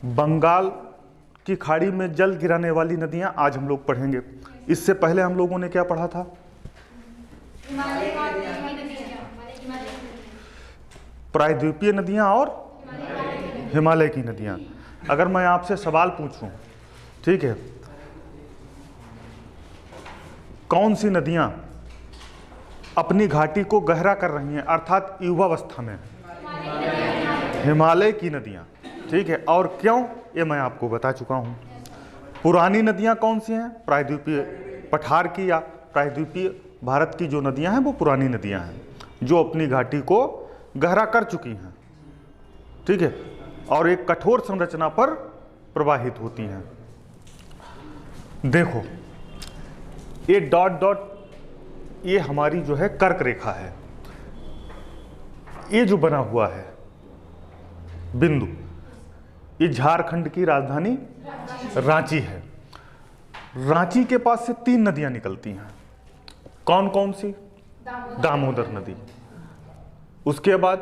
बंगाल की खाड़ी में जल गिराने वाली नदियां आज हम लोग पढ़ेंगे। इससे पहले हम लोगों ने क्या पढ़ा था? प्रायद्वीपीय नदियां और हिमालय की नदियां। अगर मैं आपसे सवाल पूछूं, ठीक है, कौन सी नदियां अपनी घाटी को गहरा कर रही हैं, अर्थात युवावस्था में? हिमालय की नदियां, ठीक है। और क्यों, ये मैं आपको बता चुका हूं। पुरानी नदियां कौन सी हैं? प्रायद्वीपीय पठार की या प्रायद्वीपीय भारत की जो नदियां हैं वो पुरानी नदियां हैं, जो अपनी घाटी को गहरा कर चुकी हैं, ठीक है, और एक कठोर संरचना पर प्रवाहित होती हैं। देखो, ये डॉट डॉट, ये हमारी जो है कर्क रेखा है। ये जो बना हुआ है बिंदु, ये झारखंड की राजधानी रांची है। रांची के पास से 3 नदियां निकलती हैं। कौन कौन सी? दामोदर नदी, उसके बाद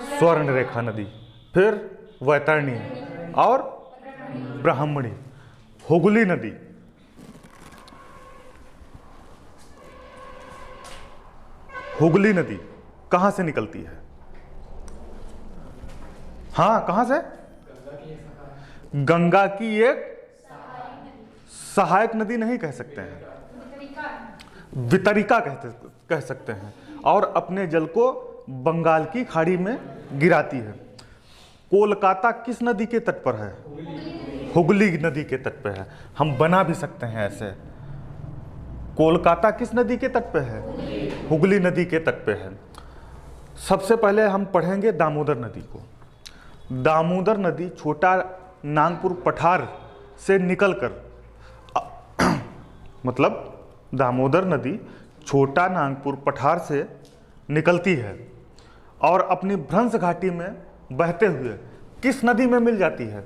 स्वर्ण रेखा नदी, फिर वैतरणी और ब्राह्मणी। हुगली नदी, हुगली नदी कहां से निकलती है? हाँ, कहां से? गंगा की एक सहायक नदी नहीं कह सकते हैं, वितरिका कह सकते हैं, और अपने जल को बंगाल की खाड़ी में गिराती है। कोलकाता किस नदी के तट पर है? हुगली नदी के तट पर है। हम बना भी सकते हैं ऐसे, कोलकाता किस नदी के तट पे है? हुगली नदी के तट पे है। सबसे पहले हम पढ़ेंगे दामोदर नदी को। दामोदर नदी छोटा नागपुर पठार से निकलकर मतलब दामोदर नदी छोटा नागपुर पठार से निकलती है और अपनी भ्रंश घाटी में बहते हुए किस नदी में मिल जाती है?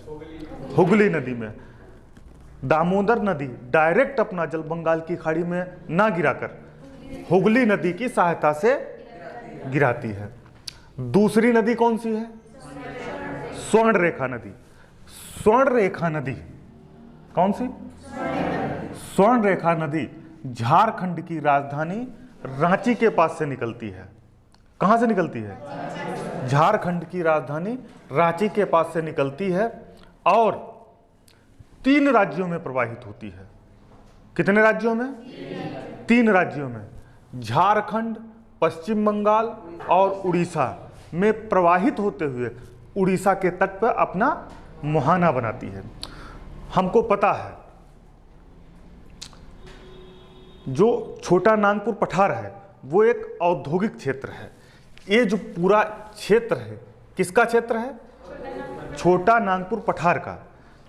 हुगली नदी में। दामोदर नदी डायरेक्ट अपना जल बंगाल की खाड़ी में ना गिराकर हुगली नदी की सहायता से गिराती है। दूसरी नदी कौन सी है? स्वर्ण रेखा नदी। स्वर्ण रेखा नदी कौन सी? स्वर्ण रेखा नदी झारखंड की राजधानी रांची के पास से निकलती है। कहां से निकलती है? झारखंड की राजधानी रांची के पास से निकलती है और 3 राज्यों में प्रवाहित होती है। कितने राज्यों में? 3 राज्यों में, झारखंड, पश्चिम बंगाल और उड़ीसा में प्रवाहित होते हुए उड़ीसा के तट पर अपना मुहाना बनाती है। हमको पता है जो छोटा नागपुर पठार है वो एक औद्योगिक क्षेत्र है। ये जो पूरा क्षेत्र है किसका क्षेत्र है? छोटा नागपुर पठार का।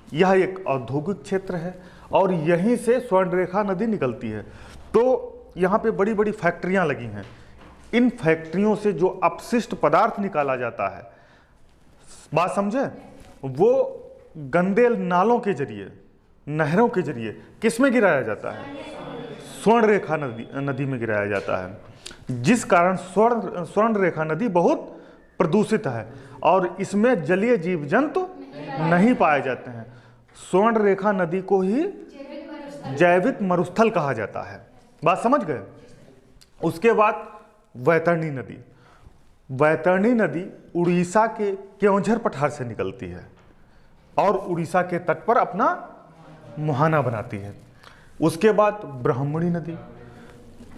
यह एक औद्योगिक क्षेत्र है और यहीं से स्वर्ण रेखा नदी निकलती है। तो यहाँ पे बड़ी बड़ी फैक्ट्रियाँ लगी हैं। इन फैक्ट्रियों से जो अपशिष्ट पदार्थ निकाला जाता है, बात समझे, वो गंदे नालों के जरिए, नहरों के जरिए किस में गिराया जाता है? स्वर्ण रेखा नदी में गिराया जाता है, जिस कारण स्वर्ण रेखा नदी बहुत प्रदूषित है और इसमें जलीय जीव जंतु नहीं पाए जाते हैं। स्वर्ण रेखा नदी को ही जैविक मरुस्थल कहा जाता है। बात समझ गए? उसके बाद वैतरणी नदी। वैतरणी नदी उड़ीसा के केओंझर पठार से निकलती है और उड़ीसा के तट पर अपना मुहाना बनाती है। उसके बाद ब्राह्मणी नदी।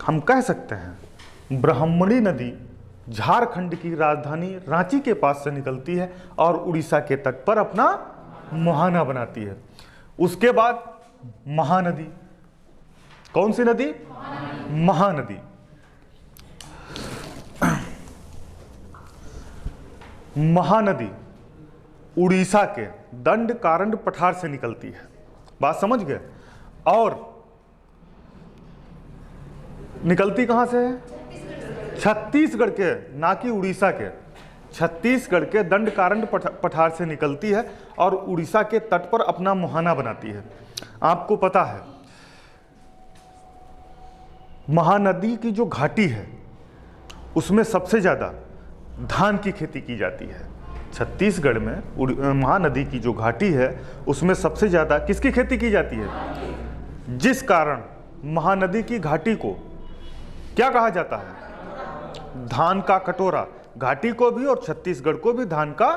हम कह सकते हैं ब्राह्मणी नदी झारखंड की राजधानी रांची के पास से निकलती है और उड़ीसा के तट पर अपना मुहाना बनाती है। उसके बाद महानदी। कौन सी नदी? महानदी। महानदी उड़ीसा के दंडकारण्य पठार से निकलती है। बात समझ गए? और निकलती कहां से है? छत्तीसगढ़ के, ना कि उड़ीसा के, छत्तीसगढ़ के दंडकारण्य पठार से निकलती है और उड़ीसा के तट पर अपना मुहाना बनाती है। आपको पता है महानदी की जो घाटी है उसमें सबसे ज्यादा धान की खेती की जाती है। छत्तीसगढ़ में महानदी की जो घाटी है उसमें सबसे ज़्यादा किसकी खेती की जाती है, जिस कारण महानदी की घाटी को क्या कहा जाता है, धान का कटोरा। घाटी को भी और छत्तीसगढ़ को भी धान का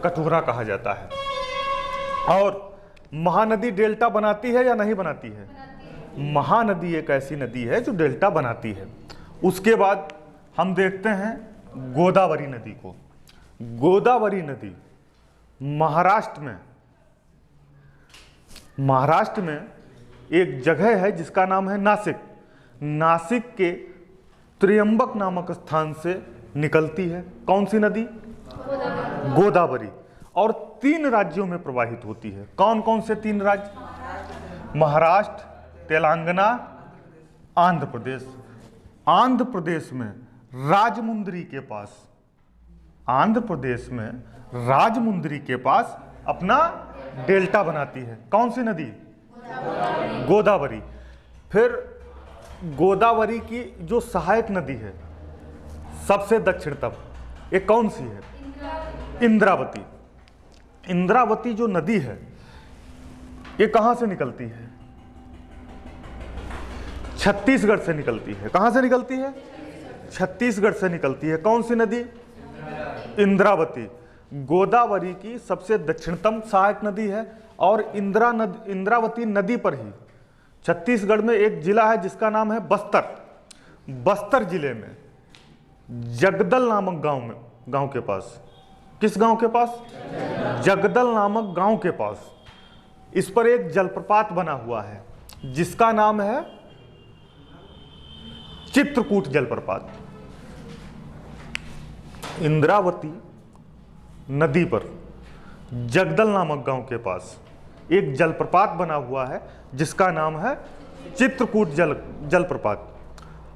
कटोरा कहा जाता है। और महानदी डेल्टा बनाती है या नहीं बनाती है? महानदी एक ऐसी नदी है जो डेल्टा बनाती है। उसके बाद हम देखते हैं गोदावरी नदी को। गोदावरी नदी महाराष्ट्र में एक जगह है जिसका नाम है नासिक। नासिक के त्र्यंबक नामक स्थान से निकलती है। कौन सी नदी? गोदावरी। और 3 राज्यों में प्रवाहित होती है। कौन कौन से 3 राज्य? महाराष्ट्र, तेलंगाना, आंध्र प्रदेश। आंध्र प्रदेश में राजमुंदरी के पास, आंध्र प्रदेश में राजमुंदरी के पास अपना डेल्टा बनाती है। कौन सी नदी? गोदावरी। फिर गोदावरी की जो सहायक नदी है सबसे दक्षिणतम, ये कौन सी है? इंद्रावती। इंद्रावती जो नदी है ये कहां से निकलती है? छत्तीसगढ़ से निकलती है। कहां से निकलती है? छत्तीसगढ़ से निकलती है। कौन सी नदी? इंद्रावती। गोदावरी की सबसे दक्षिणतम सहायक नदी है। और इंद्रावती नदी पर ही छत्तीसगढ़ में एक जिला है जिसका नाम है बस्तर। बस्तर जिले में जगदल नामक गांव के पास, किस गांव के पास? जगदल नामक गांव के पास इस पर एक जलप्रपात बना हुआ है जिसका नाम है चित्रकूट जलप्रपात। इंद्रावती नदी पर जगदल नामक गांव के पास एक जलप्रपात बना हुआ है जिसका नाम है चित्रकूट जलप्रपात।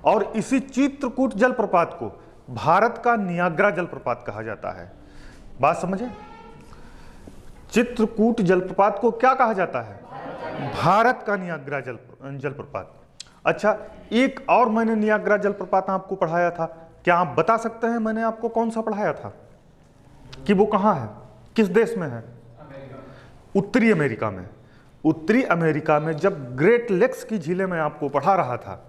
और इसी चित्रकूट जलप्रपात को भारत का नियाग्रा जलप्रपात कहा जाता है। बात समझे? चित्रकूट जलप्रपात को क्या कहा जाता है? भारत का नियाग्रा जलप्रपात। अच्छा, एक और मैंने नियाग्रा जलप्रपात आपको पढ़ाया था, क्या आप बता सकते हैं मैंने आपको कौन सा पढ़ाया था? कि वो कहाँ है, किस देश में है? उत्तरी अमेरिका में। उत्तरी अमेरिका में जब ग्रेट लेक्स की झीलें मैं आपको पढ़ा रहा था,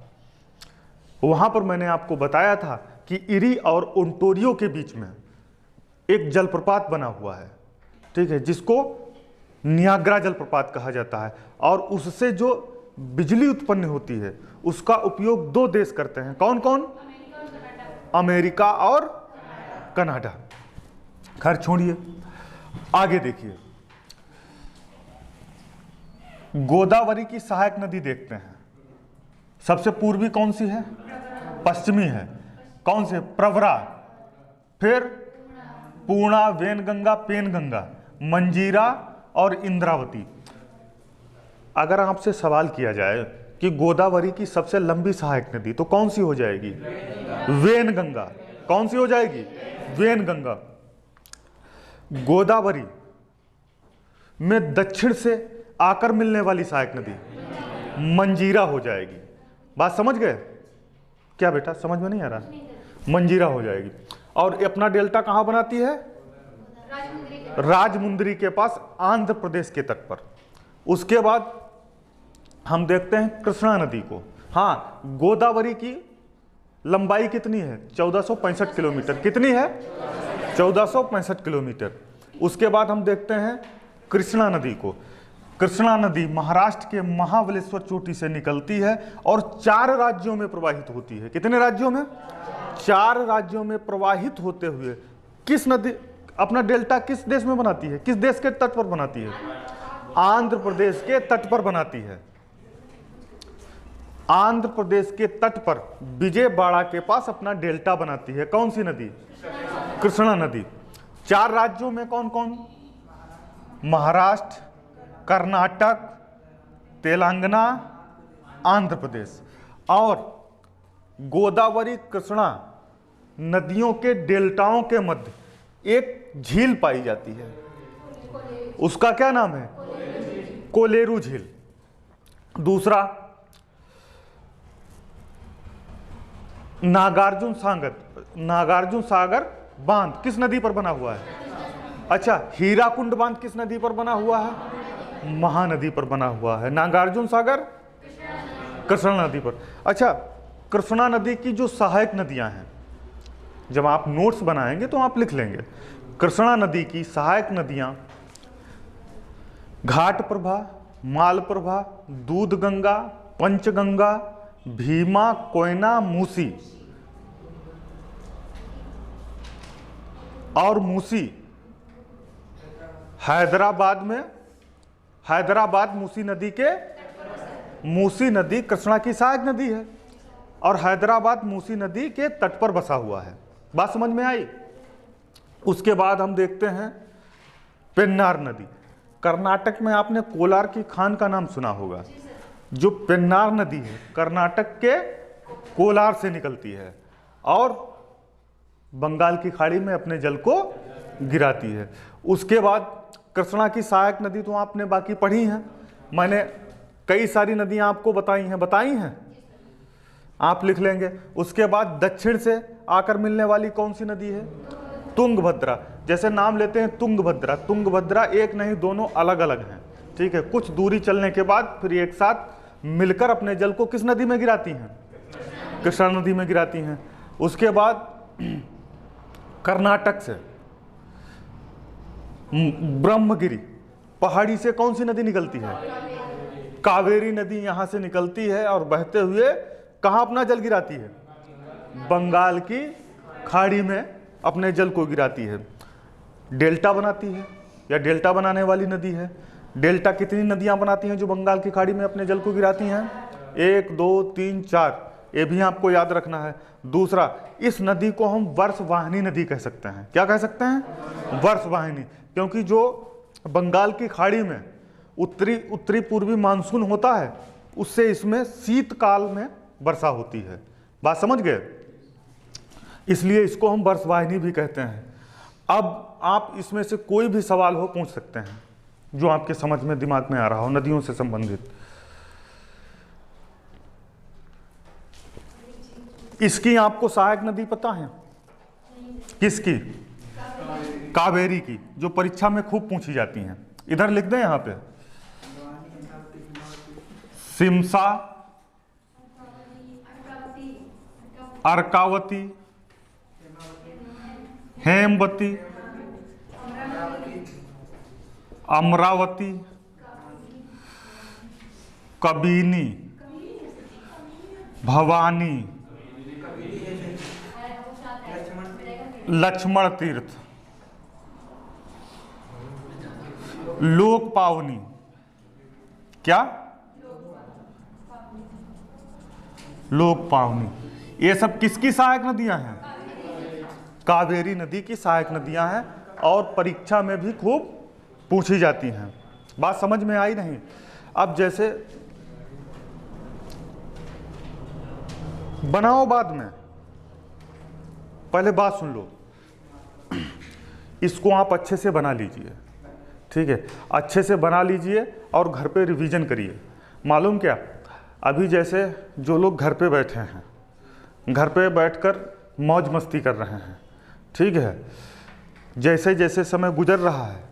वहां पर मैंने आपको बताया था कि इरी और ओंटारियो के बीच में एक जलप्रपात बना हुआ है, ठीक है, जिसको नियाग्रा जलप्रपात कहा जाता है। और उससे जो बिजली उत्पन्न होती है उसका उपयोग 2 देश करते हैं। कौन कौन? अमेरिका और कनाडा। खैर छोड़िए, आगे देखिए। गोदावरी की सहायक नदी देखते हैं। सबसे पूर्वी कौन सी है? पश्चिमी है। कौन से? प्रवरा, फिर पूर्णा, वेनगंगा, पेनगंगा, मंजीरा और इंद्रावती। अगर आपसे सवाल किया जाए कि गोदावरी की सबसे लंबी सहायक नदी तो कौन सी हो जाएगी? वेनगंगा। कौन सी हो जाएगी? वेनगंगा। गोदावरी में दक्षिण से आकर मिलने वाली सहायक नदी मंजीरा हो जाएगी। बात समझ गए क्या बेटा? समझ में नहीं आ रहा? मंजीरा हो जाएगी। और अपना डेल्टा कहां बनाती है? राजमुंदरी के पास, आंध्र प्रदेश के तट पर। उसके बाद हम देखते हैं कृष्णा नदी को। हाँ, गोदावरी की लंबाई कितनी है? 1465 किलोमीटर। कितनी है? 1465 किलोमीटर। उसके बाद हम देखते हैं कृष्णा नदी को। कृष्णा नदी महाराष्ट्र के महाबलेश्वर चोटी से निकलती है और 4 राज्यों में प्रवाहित होती है। कितने राज्यों में? 4 राज्यों में प्रवाहित होते हुए किस नदी अपना डेल्टा किस देश में बनाती है? किस देश के तट पर बनाती है? आंध्र प्रदेश के तट पर बनाती है। आंध्र प्रदेश के तट पर विजयवाड़ा के पास अपना डेल्टा बनाती है। कौन सी नदी? कृष्णा नदी। 4 राज्यों में कौन कौन? महाराष्ट्र, कर्नाटक, तेलंगाना, आंध्र प्रदेश। और गोदावरी कृष्णा नदियों के डेल्टाओं के मध्य एक झील पाई जाती है। उसका क्या नाम है? कोलेरू झील। दूसरा नागार्जुन सागर बांध किस नदी पर बना हुआ है? अच्छा, हीराकुंड बांध किस नदी पर बना हुआ है? महानदी पर बना हुआ है। नागार्जुन सागर कृष्णा नदी पर। अच्छा, कृष्णा नदी की जो सहायक नदियां हैं, जब आप नोट्स बनाएंगे तो आप लिख लेंगे। कृष्णा नदी की सहायक नदियां घाटप्रभा, मालप्रभा, दूधगंगा, पंचगंगा, भीमा, कोयना, मूसी। और मूसी हैदराबाद में, हैदराबाद मूसी नदी के, मूसी नदी कृष्णा की सहायक नदी है और हैदराबाद मूसी नदी के तट पर बसा हुआ है। बात समझ में आई? उसके बाद हम देखते हैं पेन्नार नदी। कर्नाटक में आपने कोलार की खान का नाम सुना होगा। जो पेन्नार नदी है कर्नाटक के कोलार से निकलती है और बंगाल की खाड़ी में अपने जल को गिराती है। उसके बाद कृष्णा की सहायक नदी तो आपने बाकी पढ़ी हैं, मैंने कई सारी नदियां आपको बताई हैं, आप लिख लेंगे। उसके बाद दक्षिण से आकर मिलने वाली कौन सी नदी है? तुंगभद्रा। जैसे नाम लेते हैं तुंगभद्रा, तुंगभद्रा एक नहीं दोनों अलग अलग हैं, ठीक है। कुछ दूरी चलने के बाद फिर एक साथ मिलकर अपने जल को किस नदी में गिराती हैं? कृष्णा नदी में गिराती हैं। उसके बाद कर्नाटक से ब्रह्मगिरी पहाड़ी से कौन सी नदी निकलती है? कावेरी नदी यहां से निकलती है और बहते हुए कहां अपना जल गिराती है? बंगाल की खाड़ी में अपने जल को गिराती है। डेल्टा बनाती है या डेल्टा बनाने वाली नदी है। डेल्टा कितनी नदियां बनाती हैं जो बंगाल की खाड़ी में अपने जल को गिराती हैं? 1 2 3 4, ये भी आपको याद रखना है। दूसरा, इस नदी को हम वर्षवाहिनी नदी कह सकते हैं। क्या कह सकते हैं? वर्षवाहिनी, क्योंकि जो बंगाल की खाड़ी में उत्तरी पूर्वी मानसून होता है उससे इसमें शीतकाल में वर्षा होती है। बात समझ गए? इसलिए इसको हम वर्षवाहिनी भी कहते हैं। अब आप इसमें से कोई भी सवाल हो पूछ सकते हैं जो आपके समझ में दिमाग में आ रहा हो नदियों से संबंधित। इसकी आपको सहायक नदी पता है? किसकी? कावेरी की, जो परीक्षा में खूब पूछी जाती हैं। इधर लिख दें यहां पे, सिमसा, अर्कावती, हेमवती, अमरावती, कबिनी, भवानी, लक्ष्मण तीर्थ, लोक पावनी। क्या? लोक पावनी। ये सब किसकी सहायक नदियां हैं? कावेरी नदी की सहायक नदियां हैं और परीक्षा में भी खूब पूछी जाती हैं। बात समझ में आई नहीं? अब जैसे बनाओ बाद में, पहले बात सुन लो। इसको आप अच्छे से बना लीजिए, ठीक है। अच्छे से बना लीजिए और घर पे रिवीजन करिए। मालूम क्या, अभी जैसे जो लोग घर पे बैठे हैं, घर पे बैठकर मौज मस्ती कर रहे हैं, ठीक है, जैसे जैसे समय गुजर रहा है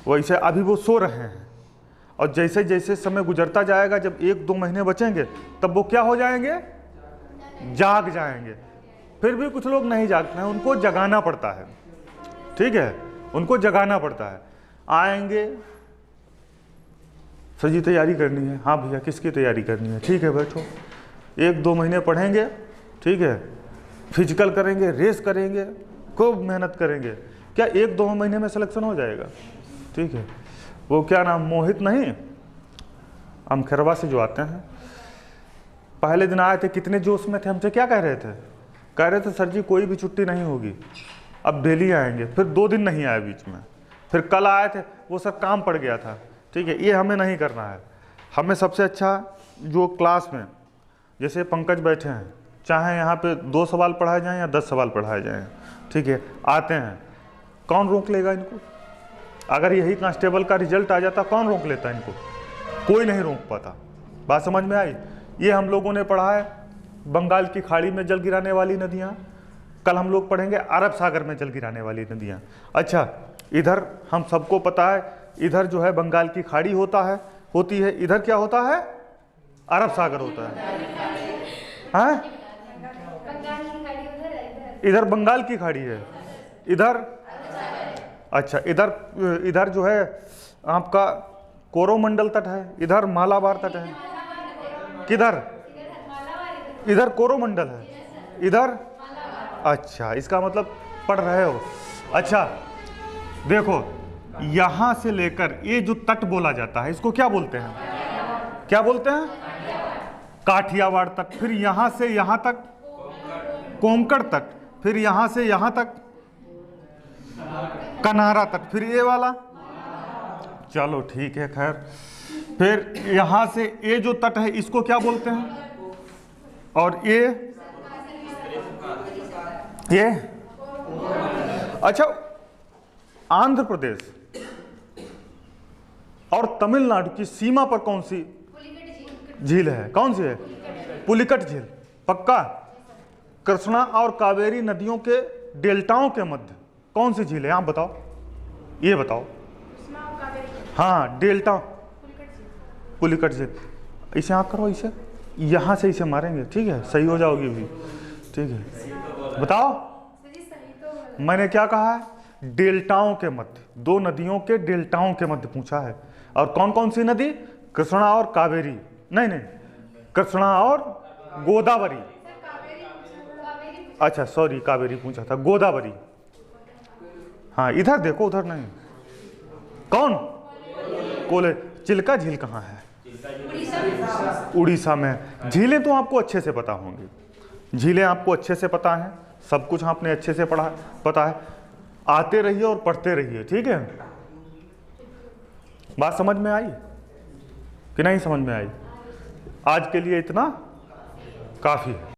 वैसे अभी वो सो रहे हैं और जैसे जैसे समय गुजरता जाएगा, जब 1-2 महीने बचेंगे तब वो क्या हो जाएंगे? जाग जाएंगे। फिर भी कुछ लोग नहीं जागते हैं, उनको जगाना पड़ता है, ठीक है, उनको जगाना पड़ता है। आएंगे, सर जी तैयारी करनी है। हाँ भैया, किसकी तैयारी करनी है? ठीक है बैठो। 1-2 महीने पढ़ेंगे, ठीक है, फिजिकल करेंगे, रेस करेंगे, खूब मेहनत करेंगे। क्या 1-2 महीने में सिलेक्शन हो जाएगा? ठीक है। वो क्या नाम, मोहित नहीं, अमखेरवा से जो आते हैं, पहले दिन आए थे, कितने जोश में थे, हमसे क्या कह रहे थे? कह रहे थे सर जी कोई भी छुट्टी नहीं होगी, अब डेली आएंगे। फिर 2 दिन नहीं आए बीच में, फिर कल आए थे, वो सर काम पड़ गया था, ठीक है। ये हमें नहीं करना है। हमें सबसे अच्छा जो क्लास में जैसे पंकज बैठे हैं, चाहे यहाँ पे 2 सवाल पढ़ाए जाएं या 10 सवाल पढ़ाए जाएं, ठीक है, आते हैं, कौन रोक लेगा इनको? अगर यही कांस्टेबल का रिजल्ट आ जाता, कौन रोक लेता इनको? कोई नहीं रोक पाता। बात समझ में आई? ये हम लोगों ने पढ़ा है बंगाल की खाड़ी में जल गिराने वाली नदियाँ। कल हम लोग पढ़ेंगे अरब सागर में जल गिराने वाली नदियाँ। अच्छा, इधर हम सबको पता है, इधर जो है बंगाल की खाड़ी होती है, इधर क्या होता है, अरब सागर होता है। हाँ, इधर बंगाल की खाड़ी है, इधर अच्छा, इधर जो है आपका कोरोमंडल तट है, इधर मालाबार तट है। किधर, इधर कोरोमंडल है, इधर अच्छा, इसका मतलब पढ़ रहे हो। अच्छा देखो, यहां से लेकर ये जो तट बोला जाता है इसको क्या बोलते हैं, क्या बोलते हैं, काठियावाड़ तट। फिर यहां से यहां तक कोंकण तट, फिर यहां से यहां तक कनारा तट, फिर ये वाला, चलो ठीक है खैर। फिर यहां से ये जो तट है इसको क्या बोलते हैं, और ये अच्छा, आंध्र प्रदेश और तमिलनाडु की सीमा पर कौन सी झील है, कौन सी है, पुलिकट झील, पक्का। कृष्णा और कावेरी नदियों के डेल्टाओं के मध्य कौन सी झील है, आप बताओ, ये बताओ। हाँ, डेल्टा, पुलिकट झील। इसे आप करो, इसे यहां से इसे मारेंगे, ठीक है, सही हो जाओगी भी, ठीक है। बताओ, मैंने क्या कहा है, डेल्टाओं के मध्य, दो नदियों के डेल्टाओं के मध्य पूछा है। और कौन कौन सी नदी, कृष्णा और कावेरी, नहीं, कृष्णा और गोदावरी, अच्छा सॉरी, कावेरी पूछा था, गोदावरी। हाँ, इधर देखो, उधर नहीं, कौन, कोले। चिल्का झील कहाँ है, उड़ीसा में। झीलें तो आपको अच्छे से पता होंगी, झीलें आपको अच्छे से पता है, सब कुछ आपने अच्छे से पता है। आते रहिए और पढ़ते रहिए, ठीक है। बात समझ में आई कि नहीं समझ में आई, आज के लिए इतना काफ़ी है।